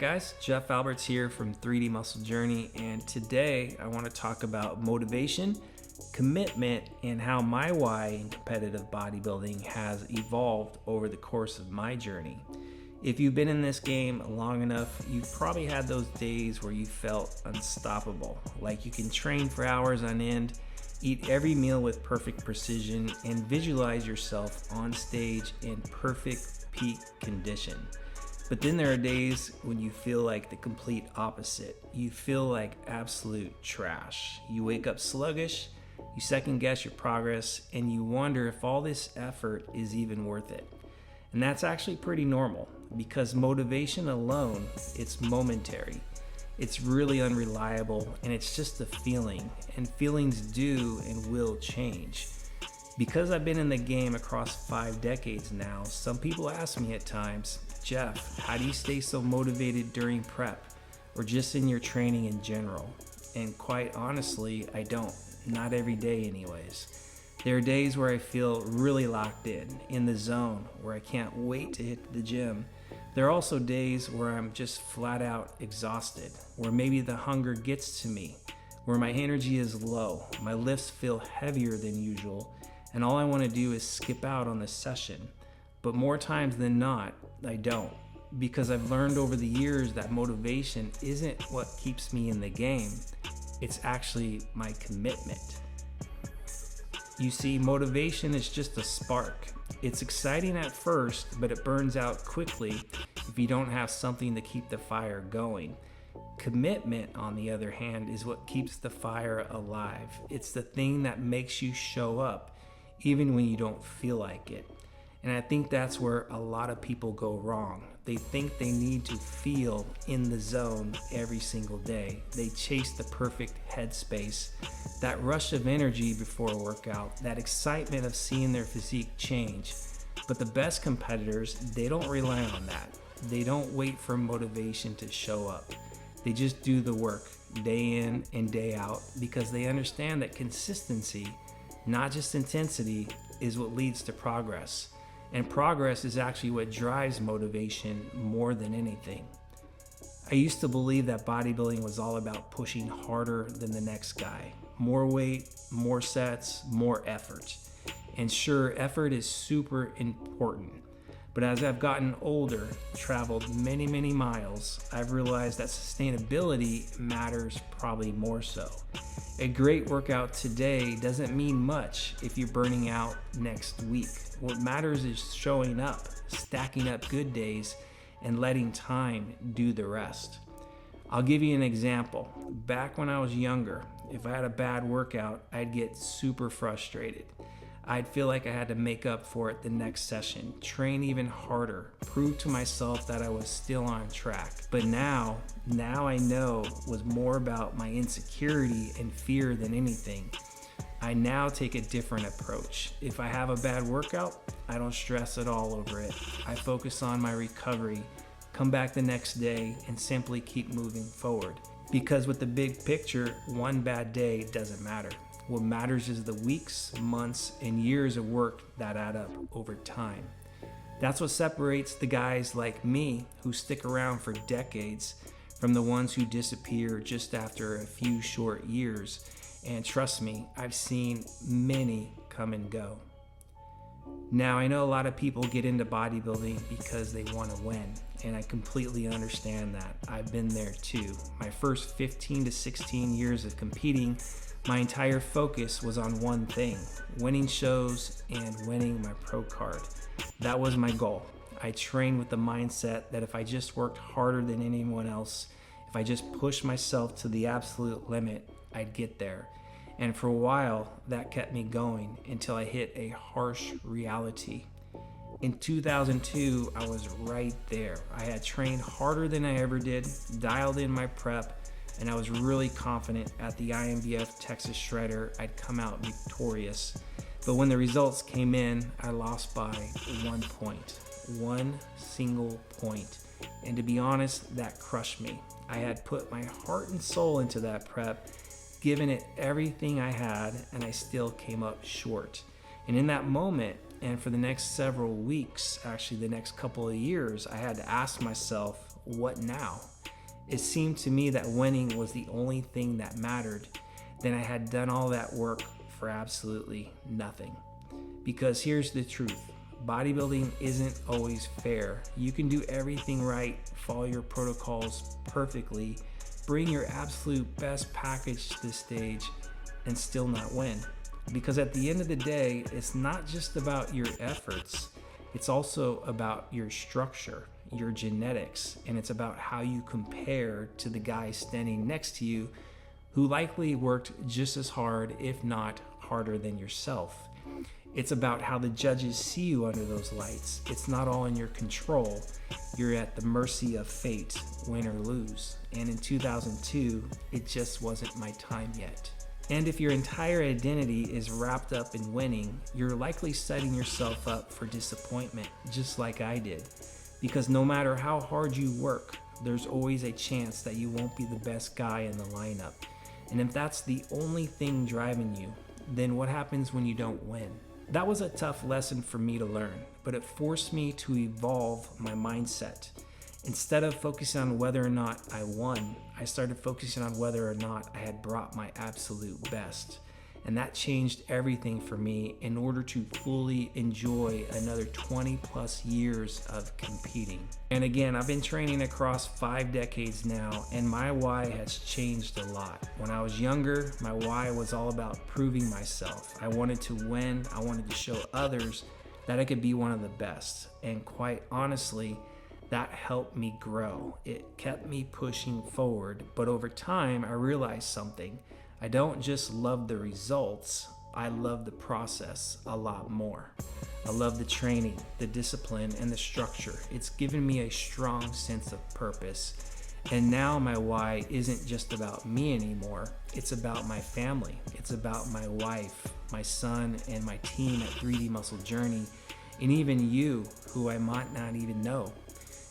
guys, Jeff Alberts here from 3D Muscle Journey, and today I want to talk about motivation, commitment, and how my why in competitive bodybuilding has evolved over the course of my journey. If you've been in this game long enough, you've probably had those days where you felt unstoppable, like you can train for hours on end, eat every meal with perfect precision, and visualize yourself on stage in perfect peak condition. But then there are days when you feel like the complete opposite. You feel like absolute trash. You wake up sluggish, you second guess your progress, and you wonder if all this effort is even worth it. And that's actually pretty normal, because motivation alone, it's momentary. It's really unreliable, and it's just a feeling, and feelings do and will change. Because I've been in the game across 5 decades now, some people ask me at times, Jeff, how do you stay so motivated during prep or just in your training in general? And quite honestly, I don't. Not every day anyways. There are days where I feel really locked in the zone, where I can't wait to hit the gym. There are also days where I'm just flat out exhausted, where maybe the hunger gets to me, where my energy is low, my lifts feel heavier than usual, and all I want to do is skip out on the session. But more times than not, I don't, because I've learned over the years that motivation isn't what keeps me in the game. It's actually my commitment. You see, motivation is just a spark. It's exciting at first, but it burns out quickly if you don't have something to keep the fire going. Commitment, on the other hand, is what keeps the fire alive. It's the thing that makes you show up, even when you don't feel like it. And I think that's where a lot of people go wrong. They think they need to feel in the zone every single day. They chase the perfect headspace, that rush of energy before a workout, that excitement of seeing their physique change. But the best competitors, they don't rely on that. They don't wait for motivation to show up. They just do the work day in and day out, because they understand that consistency, not just intensity, is what leads to progress. And progress is actually what drives motivation more than anything. I used to believe that bodybuilding was all about pushing harder than the next guy. More weight, more sets, more effort. And sure, effort is super important. But as I've gotten older, traveled many, many miles, I've realized that sustainability matters probably more so. A great workout today doesn't mean much if you're burning out next week. What matters is showing up, stacking up good days, and letting time do the rest. I'll give you an example. Back when I was younger, if I had a bad workout, I'd get super frustrated. I'd feel like I had to make up for it the next session, train even harder, prove to myself that I was still on track. But now I know it was more about my insecurity and fear than anything. I now take a different approach. If I have a bad workout, I don't stress at all over it. I focus on my recovery, come back the next day, and simply keep moving forward. Because with the big picture, one bad day doesn't matter. What matters is the weeks, months, and years of work that add up over time. That's what separates the guys like me who stick around for decades from the ones who disappear just after a few short years. And trust me, I've seen many come and go. Now, I know a lot of people get into bodybuilding because they want to win, and I completely understand that. I've been there too. My first 15 to 16 years of competing, my entire focus was on one thing: winning shows and winning my pro card. That was my goal. I trained with the mindset that if I just worked harder than anyone else, if I just pushed myself to the absolute limit, I'd get there. And for a while, that kept me going until I hit a harsh reality. In 2002, I was right there. I had trained harder than I ever did, dialed in my prep, and I was really confident at the IMBF Texas Shredder I'd come out victorious. But when the results came in, I lost by 1 point. One single point. And to be honest, that crushed me. I had put my heart and soul into that prep, given it everything I had, and I still came up short. And in that moment, and for the next several weeks, actually the next couple of years, I had to ask myself, what now? It seemed to me that winning was the only thing that mattered. Then I had done all that work for absolutely nothing. Because here's the truth. Bodybuilding isn't always fair. You can do everything right, follow your protocols perfectly, bring your absolute best package to the stage, and still not win. Because at the end of the day, it's not just about your efforts, it's also about your structure, your genetics, and it's about how you compare to the guy standing next to you who likely worked just as hard, if not harder than yourself. It's about how the judges see you under those lights. It's not all in your control. You're at the mercy of fate, win or lose. And in 2002, it just wasn't my time yet. And if your entire identity is wrapped up in winning, you're likely setting yourself up for disappointment, just like I did. Because no matter how hard you work, there's always a chance that you won't be the best guy in the lineup. And if that's the only thing driving you, then what happens when you don't win? That was a tough lesson for me to learn, but it forced me to evolve my mindset. Instead of focusing on whether or not I won, I started focusing on whether or not I had brought my absolute best. And that changed everything for me in order to fully enjoy another 20 plus years of competing. And again, I've been training across 5 decades now, and my why has changed a lot. When I was younger, my why was all about proving myself. I wanted to win. I wanted to show others that I could be one of the best. And quite honestly, that helped me grow. It kept me pushing forward. But over time, I realized something. I don't just love the results, I love the process a lot more. I love the training, the discipline, and the structure. It's given me a strong sense of purpose. And now my why isn't just about me anymore. It's about my family. It's about my wife, my son, and my team at 3D Muscle Journey, and even you, who I might not even know.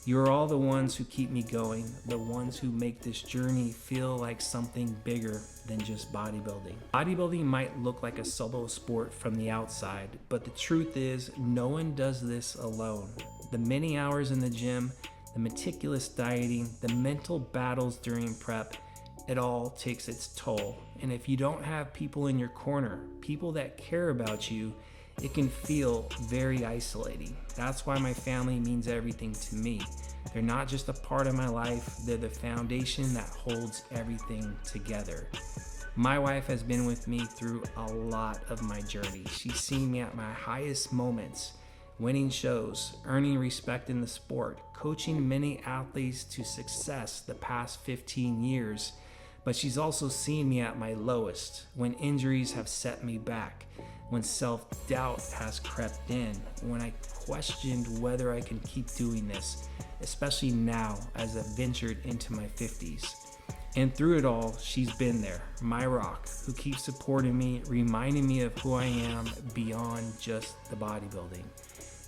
You're all the ones who keep me going, the ones who make this journey feel like something bigger than just bodybuilding. Bodybuilding might look like a solo sport from the outside, but the truth is, no one does this alone. The many hours in the gym, the meticulous dieting, the mental battles during prep, it all takes its toll. And if you don't have people in your corner, people that care about you, it can feel very isolating. That's why my family means everything to me. They're not just a part of my life, they're the foundation that holds everything together. My wife has been with me through a lot of my journey. She's seen me at my highest moments, winning shows, earning respect in the sport, coaching many athletes to success the past 15 years. But she's also seen me at my lowest, when injuries have set me back, when self-doubt has crept in, when I questioned whether I can keep doing this, especially now as I've ventured into my 50s. And through it all, she's been there, my rock, who keeps supporting me, reminding me of who I am beyond just the bodybuilding.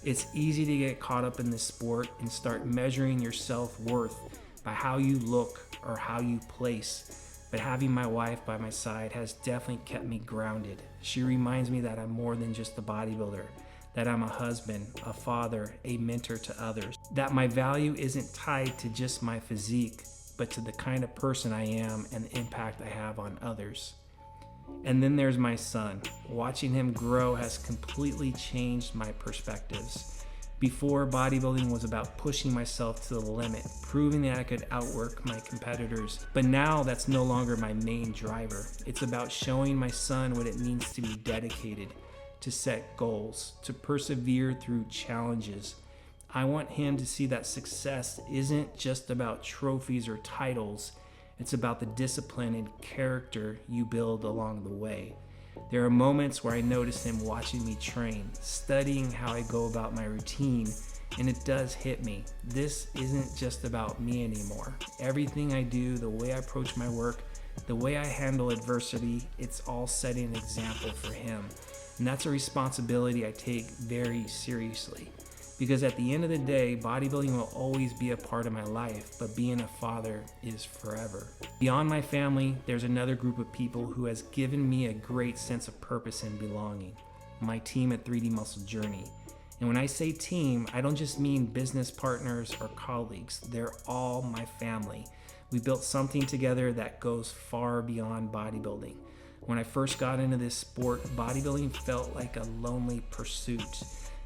It's easy to get caught up in this sport and start measuring your self-worth by how you look or how you place. But having my wife by my side has definitely kept me grounded. She reminds me that I'm more than just a bodybuilder, that I'm a husband, a father, a mentor to others, that my value isn't tied to just my physique, but to the kind of person I am and the impact I have on others. And then there's my son. Watching him grow has completely changed my perspectives. Before, bodybuilding was about pushing myself to the limit, proving that I could outwork my competitors. But now that's no longer my main driver. It's about showing my son what it means to be dedicated, to set goals, to persevere through challenges. I want him to see that success isn't just about trophies or titles. It's about the discipline and character you build along the way. There are moments where I notice him watching me train, studying how I go about my routine, and it does hit me. This isn't just about me anymore. Everything I do, the way I approach my work, the way I handle adversity, it's all setting an example for him. And that's a responsibility I take very seriously. Because at the end of the day, bodybuilding will always be a part of my life, but being a father is forever. Beyond my family, there's another group of people who has given me a great sense of purpose and belonging. My team at 3D Muscle Journey. And when I say team, I don't just mean business partners or colleagues. They're all my family. We built something together that goes far beyond bodybuilding. When I first got into this sport, bodybuilding felt like a lonely pursuit.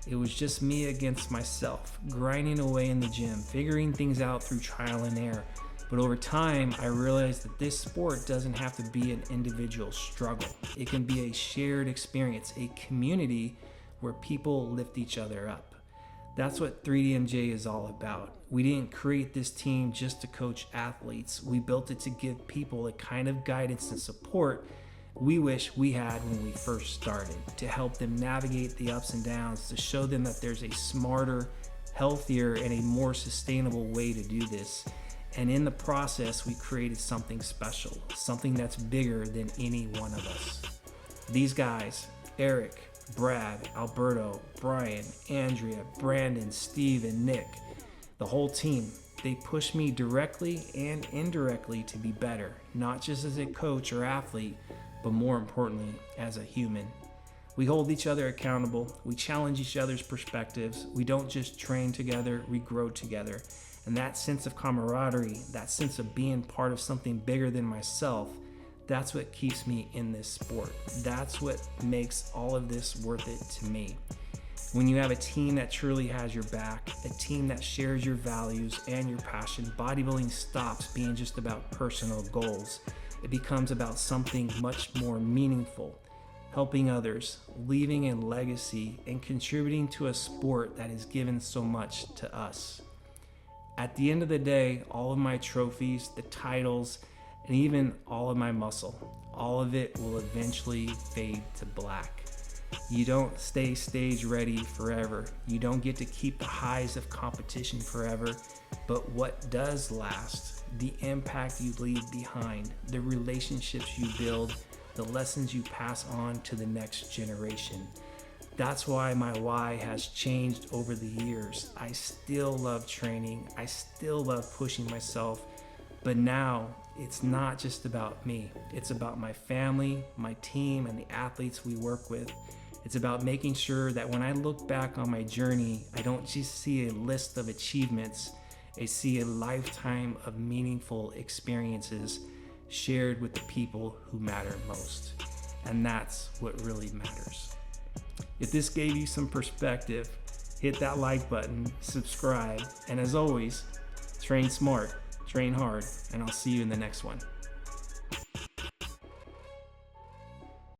It was just me against myself, grinding away in the gym, figuring things out through trial and error. But over time, I realized that this sport doesn't have to be an individual struggle. It can be a shared experience, a community where people lift each other up. That's what 3DMJ is all about. We didn't create this team just to coach athletes. We built it to give people the kind of guidance and support we wish we had when we first started, to help them navigate the ups and downs, to show them that there's a smarter, healthier, and a more sustainable way to do this. And in the process, we created something special, something that's bigger than any one of us. These guys, Eric, Brad, Alberto, Brian, Andrea, Brandon, Steve, and Nick, the whole team, they push me directly and indirectly to be better, not just as a coach or athlete, but more importantly, as a human. We hold each other accountable. We challenge each other's perspectives. We don't just train together, we grow together. And that sense of camaraderie, that sense of being part of something bigger than myself, that's what keeps me in this sport. That's what makes all of this worth it to me. When you have a team that truly has your back, a team that shares your values and your passion, bodybuilding stops being just about personal goals. It becomes about something much more meaningful, helping others, leaving a legacy, and contributing to a sport that has given so much to us. At the end of the day, all of my trophies, the titles, and even all of my muscle, all of it will eventually fade to black. You don't stay stage ready forever. You don't get to keep the highs of competition forever. But what does last, the impact you leave behind, the relationships you build, the lessons you pass on to the next generation. That's why my why has changed over the years. I still love training. I still love pushing myself. But now it's not just about me. It's about my family, my team, and the athletes we work with. It's about making sure that when I look back on my journey, I don't just see a list of achievements. I see a lifetime of meaningful experiences shared with the people who matter most. And that's what really matters. If this gave you some perspective, hit that like button, subscribe, and as always, train smart, train hard, and I'll see you in the next one.